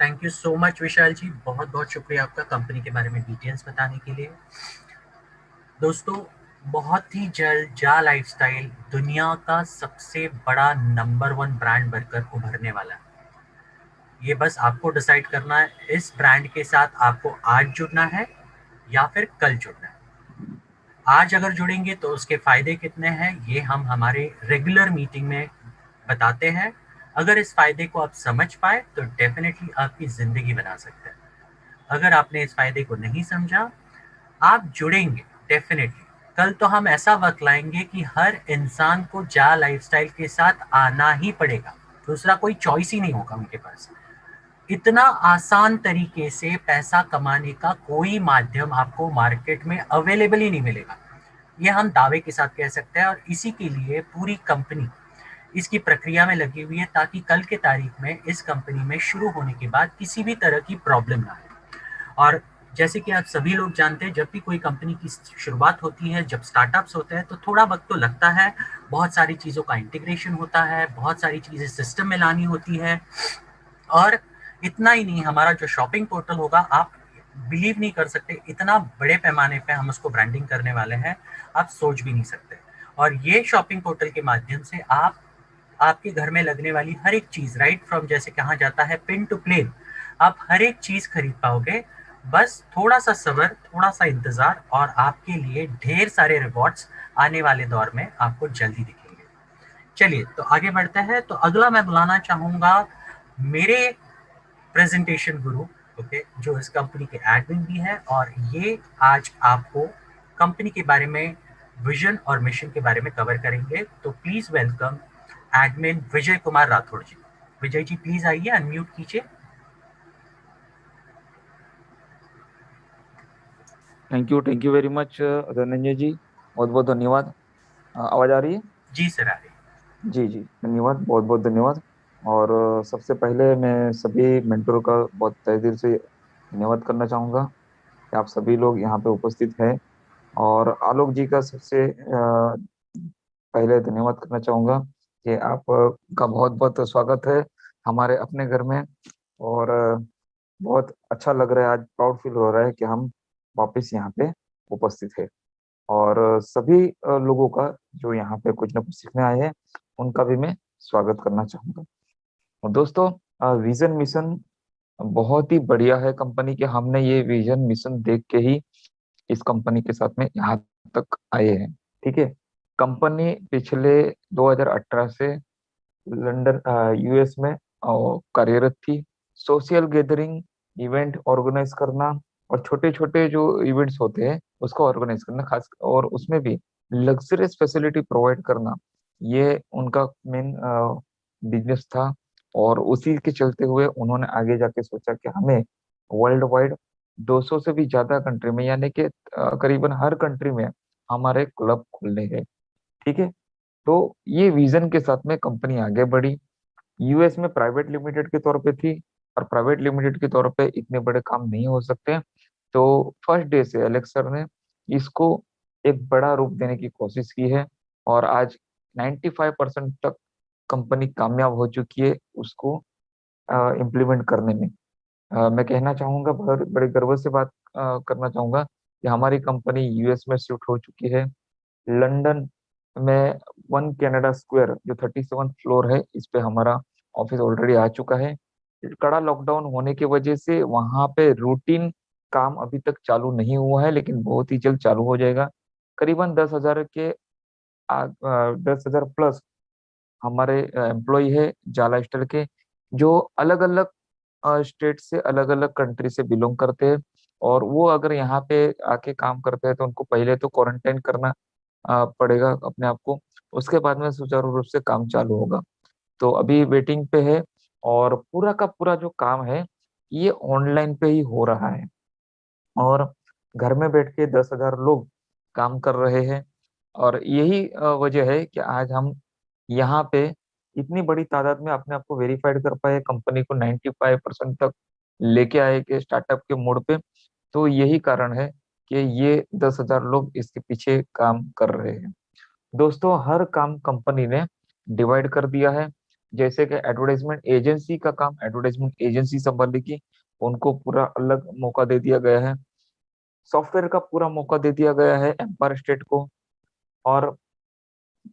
Thank you so much विशाल जी, बहुत बहुत शुक्रिया आपका कंपनी के बारे में डिटेल्स बताने के लिए। दोस्तों, बहुत ही जल्द जा लाइफस्टाइल दुनिया का सबसे बड़ा नंबर वन ब्रांड बनकर उभरने वाला है। ये बस आपको डिसाइड करना है इस ब्रांड के साथ आपको आज जुड़ना है या फिर कल जुड़ना है। आज अगर जुड़ेंगे तो उसके फायदे कितने हैं ये हम हमारे रेगुलर मीटिंग में बताते हैं। अगर इस फायदे को आप समझ पाए तो डेफिनेटली आपकी जिंदगी बना सकते हैं। अगर आपने इस फायदे को नहीं समझा, आप जुड़ेंगे डेफिनेटली। कल तो हम ऐसा वक्त लाएंगे कि हर इंसान को जा लाइफस्टाइल के साथ आना ही पड़ेगा। दूसरा कोई चॉइस ही नहीं होगा उनके पास। इतना आसान तरीके से पैसा कमाने का कोई माध्यम आपको मार्केट में अवेलेबल ही नहीं मिलेगा। ये हम दावे के साथ कह सकते हैं और इसी के लिए पूरी कंपनी इसकी प्रक्रिया में लगी हुई है ताकि कल के तारीख में इस कंपनी में शुरू होने के बाद किसी भी तरह की प्रॉब्लम ना आए। और जैसे कि आप सभी लोग जानते हैं, जब भी कोई कंपनी की शुरुआत होती है, जब स्टार्टअप्स होते हैं तो थोड़ा वक्त तो लगता है। बहुत सारी चीज़ों का इंटीग्रेशन होता है, बहुत सारी चीज़ें सिस्टम में लानी होती है। और इतना ही नहीं, हमारा जो शॉपिंग पोर्टल होगा, आप बिलीव नहीं कर सकते इतना बड़े पैमाने पे हम उसको ब्रांडिंग करने वाले हैं, आप सोच भी नहीं सकते। और ये शॉपिंग पोर्टल के माध्यम से आप आपके घर में लगने वाली हर एक चीज, राइट फ्रॉम जैसे कहा जाता है पिन टू प्लेन, आप हर एक चीज खरीद पाओगे। बस थोड़ा सा सब्र, थोड़ा सा इंतजार और आपके लिए ढेर सारे रिवॉर्ड्स आने वाले दौर में आपको जल्दी दिखेंगे। चलिए तो आगे बढ़ते हैं। तो अगला मैं बुलाना चाहूंगा मेरे प्रेजेंटेशन गुरु, ओके, जो इस कंपनी के एडमिन भी है और ये आज आपको कंपनी के बारे में, विजन और मिशन के बारे में कवर करेंगे। तो please welcome admin Vijay Kumar Rathore ji. Vijay ji please आइए, अनम्यूट कीजिए। Thank you very much Dhananjay ji. बहुत बहुत धन्यवाद। आवाज आ रही है? जी सर, आ रही। जी जी, धन्यवाद, बहुत बहुत धन्यवाद। और सबसे पहले मैं सभी मेंटरों का बहुत तहे दिल से धन्यवाद करना चाहूँगा कि आप सभी लोग यहाँ पे उपस्थित हैं। और आलोक जी का सबसे पहले धन्यवाद करना चाहूँगा कि आप का बहुत बहुत स्वागत है हमारे अपने घर में। और बहुत अच्छा लग रहा है, आज प्राउड फील हो रहा है कि हम वापस यहाँ पे उपस्थित है। और सभी लोगों का जो यहाँ पे कुछ ना कुछ सीखने आए हैं, उनका भी मैं स्वागत करना चाहूंगा। और दोस्तों, विजन मिशन बहुत ही बढ़िया है कंपनी के। हमने ये विजन मिशन देख के ही इस कंपनी के साथ में यहाँ तक आए हैं। ठीक है। कंपनी पिछले 2018 से लंदन यूएस में कार्यरत थी। सोशल गैदरिंग, इवेंट ऑर्गेनाइज करना और छोटे छोटे जो इवेंट्स होते हैं उसको ऑर्गेनाइज करना, खास और उसमें भी लग्जरियस फैसिलिटी प्रोवाइड करना, ये उनका मेन बिजनेस था। और उसी के चलते हुए उन्होंने आगे जाके सोचा कि हमें वर्ल्ड वाइड 200 से भी ज्यादा कंट्री में, यानी कि करीबन हर कंट्री में हमारे क्लब खोलने हैं। ठीक है। तो ये विजन के साथ में कंपनी आगे बढ़ी। यूएस में प्राइवेट लिमिटेड के तौर पे थी, और प्राइवेट लिमिटेड के तौर पे इतने बड़े काम नहीं हो सकते। तो फर्स्ट डे से एलेक्स सर ने इसको एक बड़ा रूप देने की कोशिश की है। और आज 95% तक कंपनी कामयाब हो चुकी है उसको इम्प्लीमेंट करने में। मैं कहना चाहूंगा, बड़े गर्व से बात करना चाहूंगा कि हमारी कंपनी यूएस में शिफ्ट हो चुकी है। लंदन में वन कनाडा स्क्वायर जो 37 फ्लोर है, इस पे हमारा ऑफिस ऑलरेडी आ चुका है। कड़ा लॉकडाउन होने की वजह से वहां पे रूटीन काम अभी तक चालू नहीं हुआ है, लेकिन बहुत ही जल्द चालू हो जाएगा। करीबन 10,000 के 10,000 प्लस हमारे एम्प्लॉय है जाला स्टील के, जो अलग अलग स्टेट से, अलग अलग कंट्री से बिलोंग करते हैं। और वो अगर यहाँ पे आके काम करते हैं तो उनको पहले तो क्वारंटाइन करना पड़ेगा अपने आप को। उसके बाद में सुचारू रूप से काम चालू होगा। तो अभी वेटिंग पे है। और पूरा का पूरा जो काम है ये ऑनलाइन पे ही हो रहा है। और घर में बैठ के 10,000 लोग काम कर रहे हैं। और यही वजह है कि आज हम यहाँ पे इतनी बड़ी तादाद में अपने आप को वेरीफाइड कर पाए, कंपनी को 95% तक लेके आए के स्टार्टअप के मोड पे। तो यही कारण है कि ये 10,000 लोग इसके पीछे काम कर रहे हैं। दोस्तों, हर काम कंपनी ने डिवाइड कर दिया है। जैसे कि एडवर्टाइजमेंट एजेंसी का काम एडवर्टाइजमेंट एजेंसी संभालेगी, उनको पूरा अलग मौका दे दिया गया है। सॉफ्टवेयर का पूरा मौका दे दिया गया है एम्पायर स्टेट को। और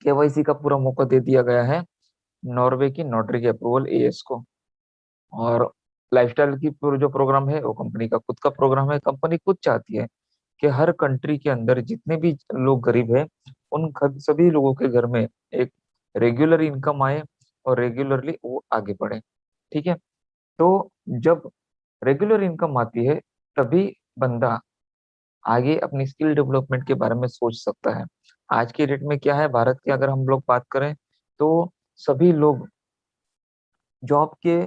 केवाईसी का पूरा मौका दे दिया गया है नॉर्वे की नोटरी अप्रूवल एएस को। और लाइफस्टाइल की जो प्रोग्राम है वो कंपनी का खुद का प्रोग्राम है। कंपनी खुद चाहती है कि हर कंट्री के अंदर जितने भी लोग गरीब हैं, उन सभी लोगों के घर में एक रेगुलर इनकम आए और रेगुलरली वो आगे बढ़े। ठीक है। तो जब रेगुलर इनकम आती है, तभी बंदा आगे अपनी स्किल डेवलपमेंट के बारे में सोच सकता है। आज की डेट में क्या है, भारत की अगर हम लोग बात करें, तो सभी लोग जॉब के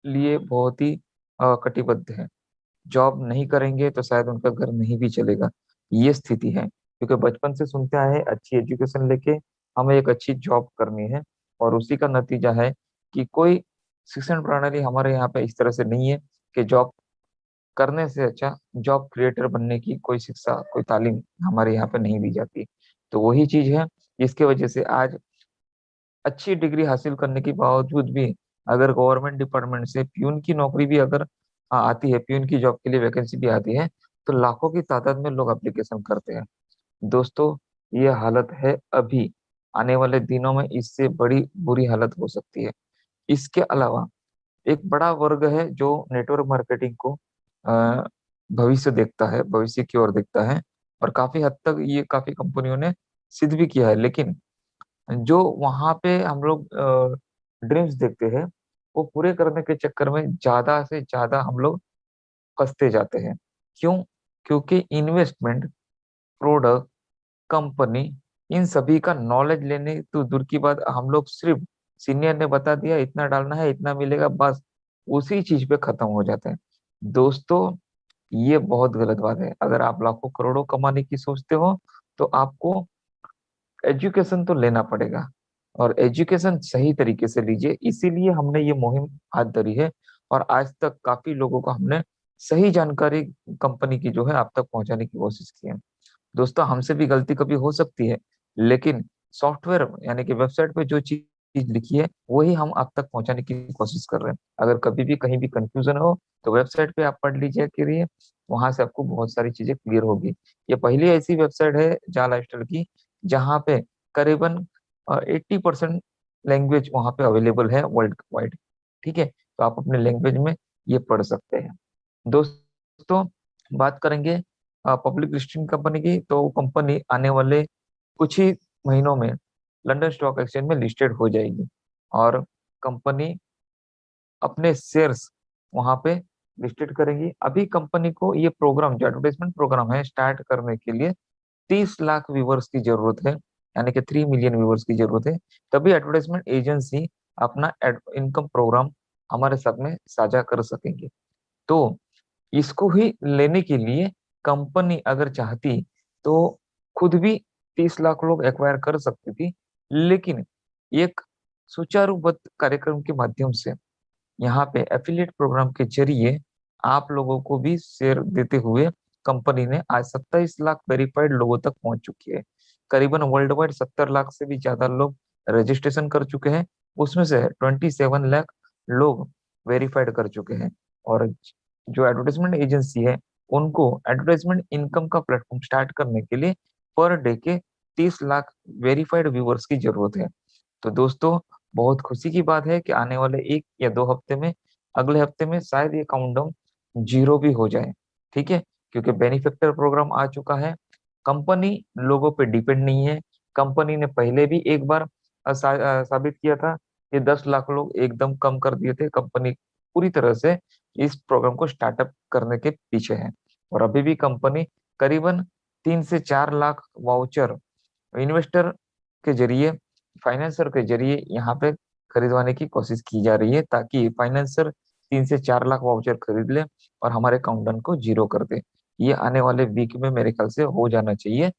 लिए बहुत ही कटिबद्ध है। जॉब नहीं करेंगे तो शायद उनका घर नहीं भी चलेगा, ये स्थिति है। क्योंकि बचपन से सुनते आए हैं अच्छी एजुकेशन लेके हमें एक अच्छी जॉब करनी है, और उसी का नतीजा है कि कोई शिक्षण प्रणाली हमारे यहाँ पे इस तरह से नहीं है कि जॉब करने से अच्छा जॉब क्रिएटर बनने की कोई शिक्षा कोई तालीम हमारे यहाँ पे नहीं दी जाती। तो वही चीज है जिसकी वजह से आज अच्छी डिग्री हासिल करने के बावजूद भी अगर गवर्नमेंट डिपार्टमेंट से प्यून की नौकरी भी अगर आती है, प्यून की जॉब के लिए वैकेंसी भी आती है, तो लाखों की तादाद में लोग एप्लीकेशन करते हैं। दोस्तों, ये हालत है अभी। आने वाले दिनों में इससे बड़ी बुरी हालत हो सकती है। इसके अलावा एक बड़ा वर्ग है जो नेटवर्क मार्केटिंग को अ, भविष्य देखता है, भविष्य की ओर देखता है। और काफी हद तक ये काफी कंपनियों ने सिद्ध भी किया है। लेकिन जो वहां पे हम लोग ड्रीम्स देखते हैं, वो पूरे करने के चक्कर में ज्यादा से ज्यादा हम लोग फंसते जाते हैं। क्यों? क्योंकि इन्वेस्टमेंट, प्रोडक्ट, कंपनी, इन सभी का नॉलेज लेने तो दूर की बात, हम लोग सिर्फ सीनियर ने बता दिया इतना डालना है इतना मिलेगा, बस उसी चीज पे खत्म हो जाते हैं। दोस्तों, ये बहुत गलत बात है। अगर आप लाखों करोड़ों कमाने की सोचते हो, तो आपको एजुकेशन तो लेना पड़ेगा, और एजुकेशन सही तरीके से लीजिए। इसीलिए हमने ये मुहिम हाथ धरी है, और आज तक काफी लोगों को हमने सही जानकारी कंपनी की जो है आप तक पहुंचाने की कोशिश की है। दोस्तों, हमसे भी गलती कभी हो सकती है, लेकिन सॉफ्टवेयर यानी कि वेबसाइट पे जो चीज लिखी है वही हम आप तक पहुंचाने की कोशिश कर रहे हैं। अगर कभी भी कहीं भी कंफ्यूजन हो, तो वेबसाइट पे आप पढ़ लीजिए करिए, वहां से आपको बहुत सारी चीजें क्लियर होगी। ये पहली ऐसी वेबसाइट है जा लाइफस्टाइल की जहाँ पे करीबन 80% लैंग्वेज वहां पे अवेलेबल है वर्ल्ड वाइड। ठीक है, तो आप अपने लैंग्वेज में ये पढ़ सकते हैं। दोस्तों, बात करेंगे पब्लिक लिस्टिंग कंपनी की, तो कंपनी आने वाले कुछ ही महीनों में लंदन स्टॉक एक्सचेंज में लिस्टेड हो जाएगी। और कंपनी अपने शेयर्स वहां पे लिस्टेड करेंगी। अभी कंपनी को ये प्रोग्राम जो एडवर्टाइजमेंट प्रोग्राम है स्टार्ट करने के लिए 30 लाख व्यूवर्स की जरूरत है, यानी कि 3 मिलियन व्यूवर्स की जरूरत है। तभी एडवर्टाइजमेंट एजेंसी अपना इनकम प्रोग्राम हमारे साथ में साझा कर सकेंगे। तो इसको ही लेने के लिए कंपनी अगर चाहती तो खुद भी 30 लाख लोग एक्वायर कर सकती थी। लेकिन एक सुचारूबद्ध कार्यक्रम के माध्यम से यहाँ पे एफिलिएट प्रोग्राम के जरिए आप लोगों को भी शेयर देते हुए कंपनी ने आज 27 लाख वेरीफाइड लोगों तक पहुंच चुकी है। करीबन वर्ल्ड वाइड 70 लाख से भी ज्यादा लोग रजिस्ट्रेशन कर चुके हैं। उसमें से 27 लाख लोग वेरीफाइड कर चुके हैं। और जो एडवर्टाइजमेंट एजेंसी है, उनको एडवर्टाइजमेंट इनकम का प्लेटफॉर्म स्टार्ट करने के लिए पर डे के 30 लाख वेरीफाइड व्यूवर्स की जरूरत है। तो दोस्तों, बहुत खुशी की बात है कि आने वाले 1 या 2 हफ्ते में, अगले हफ्ते में शायद ये काउंटडाउन जीरो भी हो जाए। ठीक है, क्योंकि बेनिफैक्टर प्रोग्राम आ चुका है। कंपनी लोगों पे डिपेंड नहीं है। कंपनी ने पहले भी एक बार साबित किया था कि 10 लाख लोग एकदम कम कर दिए थे। कंपनी पूरी तरह से इस प्रोग्राम को स्टार्टअप करने के पीछे है। और अभी भी कंपनी करीबन 3 से 4 लाख वाउचर इन्वेस्टर के जरिए, फाइनेंसर के जरिए यहाँ पे खरीदवाने की कोशिश की जा रही है, ताकि फाइनेंसर 3 से 4 लाख वाउचर खरीद ले और हमारे काउंटडाउन को जीरो कर दे। ये आने वाले वीक में मेरे ख्याल से हो जाना चाहिए।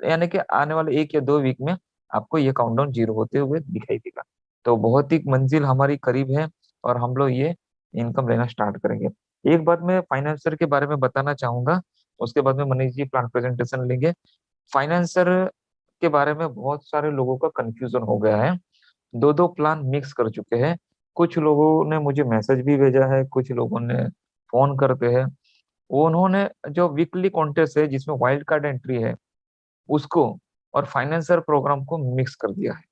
यानी कि आने वाले 1 या 2 वीक में आपको ये काउंटडाउन जीरो होते हुए दिखाई देगा। तो बहुत ही मंजिल हमारी करीब है, और हम लोग ये इनकम लेना स्टार्ट करेंगे। एक बात मैं फाइनेंसर के बारे में बताना चाहूंगा, उसके बाद में मनीष जी प्लान प्रेजेंटेशन लेंगे। फाइनेंसर के बारे में बहुत सारे लोगों का कंफ्यूजन हो गया है। दो दो प्लान मिक्स कर चुके हैं। कुछ लोगों ने मुझे मैसेज भी भेजा है, कुछ लोगों ने फोन करते हैं। वो उन्होंने जो वीकली कॉन्टेस्ट है जिसमें वाइल्ड कार्ड एंट्री है उसको और फाइनेंसर प्रोग्राम को मिक्स कर दिया है।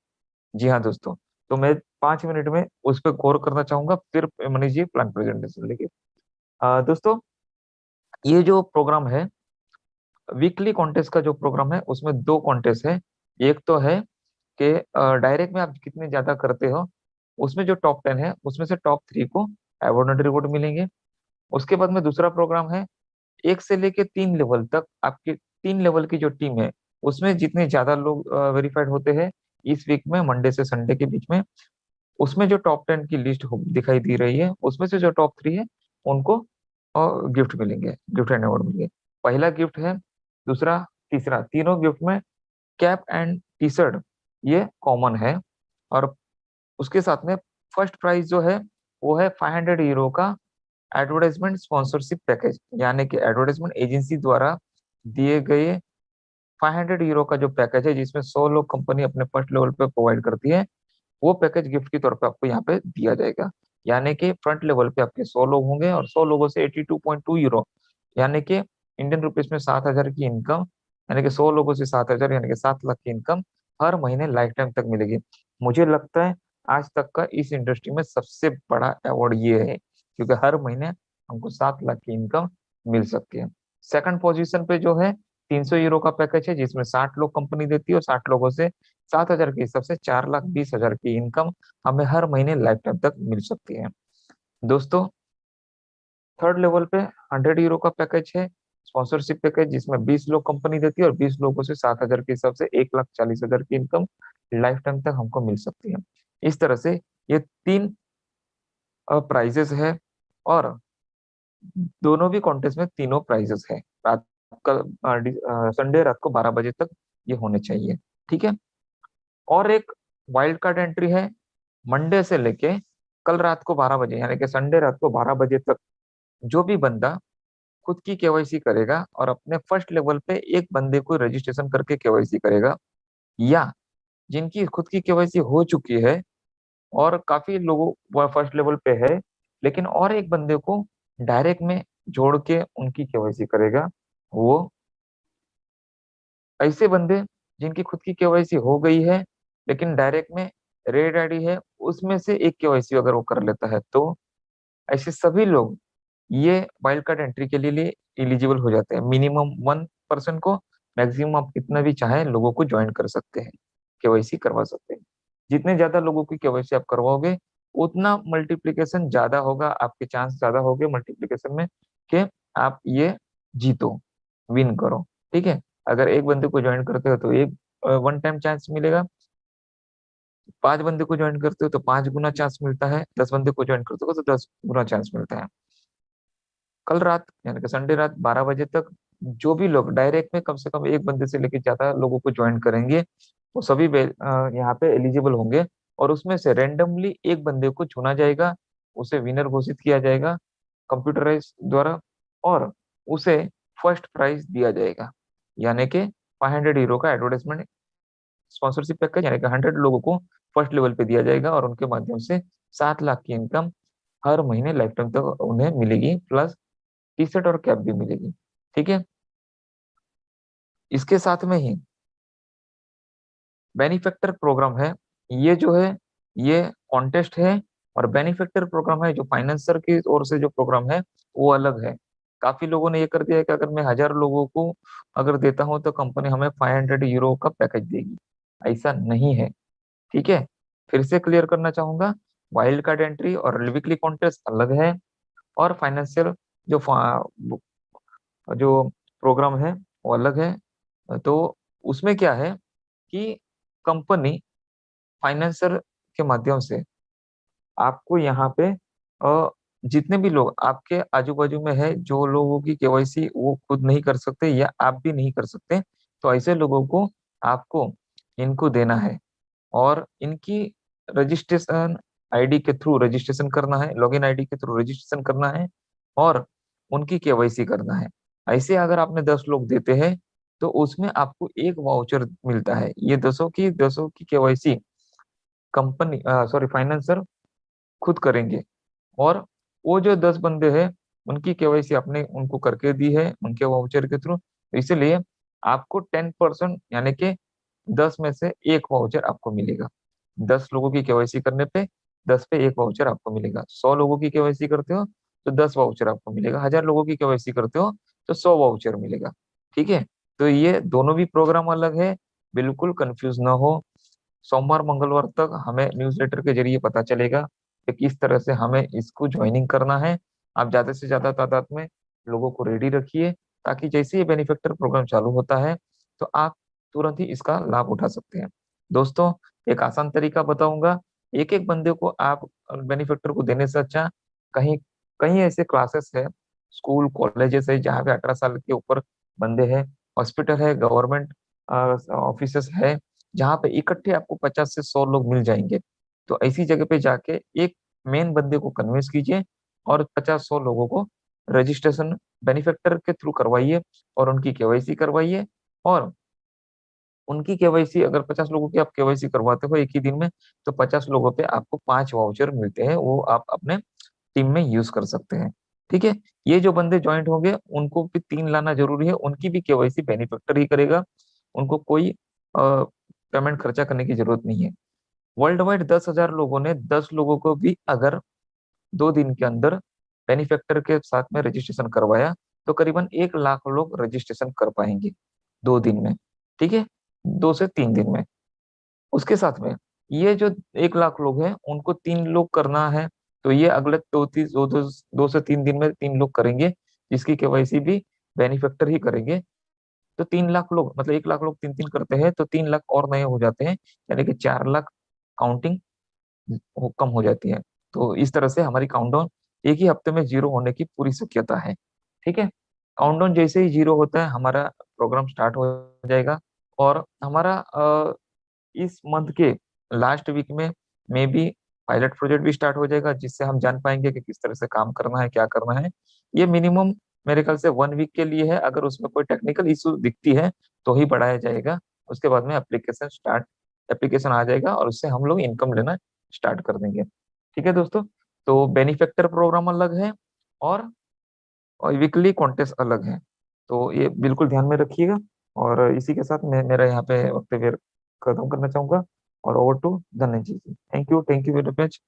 जी हाँ दोस्तों, तो मैं 5 मिनट में उस पर गौर करना चाहूंगा, फिर मनीष जी प्लान प्रेजेंटेशन लेके। दोस्तों, ये जो प्रोग्राम है, वीकली कॉन्टेस्ट का जो प्रोग्राम है उसमें दो कॉन्टेस्ट है। एक तो है कि डायरेक्ट में आप कितने ज्यादा करते हो, उसमें जो टॉप 10 है उसमें से टॉप 3 को अवार्ड एंड रिवॉर्ड मिलेंगे। उसके बाद में दूसरा प्रोग्राम है, 1 से लेके 3 लेवल तक आपकी 3 लेवल की जो टीम है उसमें जितने ज्यादा लोग वेरीफाइड होते हैं इस वीक में मंडे से संडे के बीच में, उसमें जो टॉप 10 की लिस्ट दिखाई दे रही है उसमें से जो टॉप 3 है उनको गिफ्ट मिलेंगे, गिफ्ट एंड अवार्ड मिलेंगे। पहला गिफ्ट है, दूसरा, तीसरा, तीनों गिफ्ट में कैप एंड टी शर्ट ये कॉमन है। और उसके साथ में फर्स्ट प्राइज जो है वो है 500 यूरो का एडवर्टाइजमेंट स्पॉन्सरशिप पैकेज, यानी कि एडवर्टाइजमेंट एजेंसी द्वारा दिए गए 500 यूरो का जो पैकेज है जिसमें 100 लोग कंपनी अपने फर्स्ट लेवल पे प्रोवाइड करती है, वो पैकेज गिफ्ट के तौर पे आपको यहाँ पे दिया जाएगा। यानी कि फ्रंट लेवल पे आपके 100 लोग होंगे और 100 लोगों से 82.2 यूरो, यानी कि इंडियन रुपीज में 7,000 की इनकम, यानी कि 100 लोगों से 7,000 यानी कि 7 लाख की इनकम हर महीने लाइफ टाइम तक मिलेगी। मुझे लगता है आज तक का इस इंडस्ट्री में सबसे बड़ा अवार्ड ये है, क्योंकि हर महीने हमको 7 लाख की इनकम मिल सकती है। सेकंड पोजीशन पे जो है 300 यूरो का पैकेज है जिसमें 60 लोग कंपनी देती है और 60 लोगों से 7,000 के हिसाब से 4,20,000 की इनकम हमें हर महीने लाइफ टाइम तक मिल सकती है। दोस्तों, थर्ड लेवल पे 100 यूरो का पैकेज है, स्पॉन्सरशिप पैकेज, जिसमें 20 लोग कंपनी देती है और 20 लोगों से 7,000 के हिसाब से 1,40,000 की इनकम लाइफ टाइम तक हमको मिल सकती है। इस तरह से ये तीन प्राइजेस है, और दोनों भी कॉन्टेस्ट में तीनों प्राइजेस है। रात का संडे रात को 12 बजे तक ये होने चाहिए। ठीक है। और एक वाइल्ड कार्ड एंट्री है, मंडे से लेके कल रात को 12 बजे, यानी कि संडे रात को 12 बजे तक जो भी बंदा खुद की केवाईसी करेगा और अपने फर्स्ट लेवल पे एक बंदे को रजिस्ट्रेशन करके केवाईसी करेगा, या जिनकी खुद की केवाईसी हो चुकी है और काफी लोगों वह फर्स्ट लेवल पे है लेकिन और एक बंदे को डायरेक्ट में जोड़ के उनकी केवाईसी करेगा, वो ऐसे बंदे जिनकी खुद की केवाईसी हो गई है लेकिन डायरेक्ट में रेड आईडी है उसमें से एक केवाईसी अगर वो कर लेता है, तो ऐसे सभी लोग ये वाइल्ड कार्ड एंट्री के लिए एलिजिबल हो जाते हैं। मिनिमम 1 पर्सन को, मैक्सिमम आप कितना भी चाहे लोगों को ज्वाइन कर सकते हैं, केवाईसी करवा सकते हैं। जितने ज्यादा लोगों की केवाईसी आप करवाओगे उतना मल्टीप्लिकेशन ज्यादा होगा, आपके चांस ज्यादा होंगे मल्टीप्लिकेशन में कि आप ये जीतो, विन करो। ठीक है। अगर एक बंदे को ज्वाइन करते हो तो एक 1 टाइम चांस मिलेगा, 5 बंदे को ज्वाइन करते हो तो 5 गुना चांस मिलता है, 10 बंदे को ज्वाइन करते हो तो 10 गुना चांस मिलता है। कल रात यानी कि संडे रात 12 बजे तक जो भी लोग डायरेक्ट में कम से कम एक बंदे से लेकर ज्यादा लोगों को ज्वाइन करेंगे वो सभी यहाँ पे एलिजिबल होंगे, और उसमें से रेंडमली एक बंदे को चुना जाएगा, उसे विनर घोषित किया जाएगा कंप्यूटराइज द्वारा, और उसे फर्स्ट प्राइज दिया जाएगा, यानी कि 500 यूरो का एडवर्टाइजमेंट स्पॉन्सरशिप पैकेज, यानी कि 100 लोगों को फर्स्ट लेवल पे दिया जाएगा और उनके माध्यम से 7 लाख की इनकम हर महीने लाइफ टाइम तक उन्हें मिलेगी, प्लस टी शर्ट और कैप भी मिलेगी। ठीक है। इसके साथ में ही बेनिफैक्टर प्रोग्राम है, ये जो है ये कॉन्टेस्ट है, और बेनिफैक्टर प्रोग्राम है जो फाइनेंसर की ओर से जो प्रोग्राम है वो अलग है। काफी लोगों ने ये कर दिया है कि अगर मैं 1,000 लोगों को अगर देता हूं तो कंपनी हमें 500 यूरो का पैकेज देगी। ऐसा नहीं है। ठीक है। फिर से क्लियर करना चाहूंगा, वाइल्ड कार्ड एंट्री और वीकली कॉन्टेस्ट अलग है, और फाइनेंशियल जो जो प्रोग्राम है वो अलग है। तो उसमें क्या है कि कंपनी फाइनेंसर के माध्यम से आपको यहाँ पे जितने भी लोग आपके आजू बाजू में है जो लोगों की केवाईसी वो खुद नहीं कर सकते या आप भी नहीं कर सकते, तो ऐसे लोगों को आपको इनको देना है, और इनकी रजिस्ट्रेशन आईडी के थ्रू रजिस्ट्रेशन करना है, लॉगिन आईडी के थ्रू रजिस्ट्रेशन करना है, और उनकी केवाईसी करना है। ऐसे अगर आपने 10 लोग देते हैं तो उसमें आपको एक वाउचर मिलता है, ये 10 की केवाईसी कंपनी सॉरी फाइनेंसर खुद करेंगे। और वो जो 10 बंदे हैं उनकी केवाईसी आपने उनको करके दी है उनके वाउचर के थ्रू, तो इसीलिए आपको 10% यानी कि 10 में से एक वाउचर आपको मिलेगा। 10 लोगों की केवाईसी करने पे 10 पे एक वाउचर आपको मिलेगा। 100 लोगों की केवाईसी करते हो तो 10 वाउचर आपको मिलेगा। 1000 लोगों की केवाईसी करते हो तो 100 वाउचर मिलेगा। ठीक है। तो ये दोनों भी प्रोग्राम अलग है, बिल्कुल कंफ्यूज ना हो। सोमवार मंगलवार तक हमें न्यूज़लेटर के जरिए पता चलेगा कि किस तरह से हमें इसको ज्वाइनिंग करना है। आप ज्यादा से ज्यादा तादाद में लोगों को रेडी रखिए, ताकि जैसे ही बेनिफिक्टर प्रोग्राम चालू होता है तो आप तुरंत ही इसका लाभ उठा सकते हैं। दोस्तों, एक आसान तरीका बताऊंगा। एक एक बंदे को आप बेनिफिक्टर को देने से अच्छा, कहीं कहीं ऐसे क्लासेस है, स्कूल कॉलेजेस है जहाँ पे 18 साल के ऊपर बंदे हैं, हॉस्पिटल है, गवर्नमेंट ऑफिसेस है, जहाँ पे इकट्ठे आपको 50 से 100 लोग मिल जाएंगे। तो ऐसी जगह पे जाके एक मेन बंदे को कन्विंस कीजिए और 50 100 लोगों को रजिस्ट्रेशन बेनिफिक्टर के थ्रू करवाइए और उनकी केवाईसी करवाइए। और उनकी केवाईसी अगर 50 लोगों की आप केवाईसी करवाते हो एक ही दिन में, तो 50 लोगों पे आपको 5 वाउचर मिलते हैं, वो आप अपने टीम में यूज कर सकते हैं। ठीक है। ये जो बंदे ज्वाइंट होंगे उनको भी 3 लाना जरूरी है, उनकी भी केवाईसी बेनिफिक्टर ही करेगा, उनको कोई पेमेंट खर्चा करने की जरूरत नहीं है। वर्ल्ड वाइड 10,000 लोगों ने 10 लोगों को भी अगर 2 दिन के अंदर बेनिफैक्टर के साथ में रजिस्ट्रेशन करवाया, तो करीबन 1 लाख लोग रजिस्ट्रेशन कर पाएंगे 2 दिन में। ठीक है। 2 से 3 दिन में। उसके साथ में ये जो 1 लाख लोग हैं उनको 3 लोग करना है, तो ये अगले 2 से 3 दिन में 3 लोग करेंगे, जिसकी केवाईसी भी बेनिफैक्टर ही करेंगे। तो 3 लाख लोग मतलब 1 लाख लोग 3 3 करते हैं तो 3 लाख और नए हो जाते हैं, यानी कि 4 लाख काउंटिंग कम हो जाती है। तो इस तरह से हमारी काउंटडाउन एक ही हफ्ते में जीरो होने की पूरी शक्यता है। ठीक है। काउंटडाउन जैसे ही जीरो होता है हमारा प्रोग्राम स्टार्ट हो जाएगा। और हमारा इस मंथ के लास्ट वीक में मे बी पायलट प्रोजेक्ट भी स्टार्ट हो जाएगा, जिससे हम जान पाएंगे कि किस तरह से काम करना है, क्या करना है। ये मिनिमम मेरे ख्याल से 1 वीक के लिए है, अगर उसमें कोई टेक्निकल इशू दिखती है तो ही बढ़ाया जाएगा। उसके बाद में एप्लीकेशन आ जाएगा और उससे हम लोग इनकम लेना स्टार्ट कर देंगे। ठीक है दोस्तों। तो बेनिफैक्टर प्रोग्राम अलग है और वीकली कॉन्टेस्ट अलग है, तो ये बिल्कुल ध्यान में रखिएगा। और इसी के साथ मैं मेरा यहाँ पे वक्तव्य खत्म करना चाहूंगा। और over to Dhananjay ji. Thank you very much.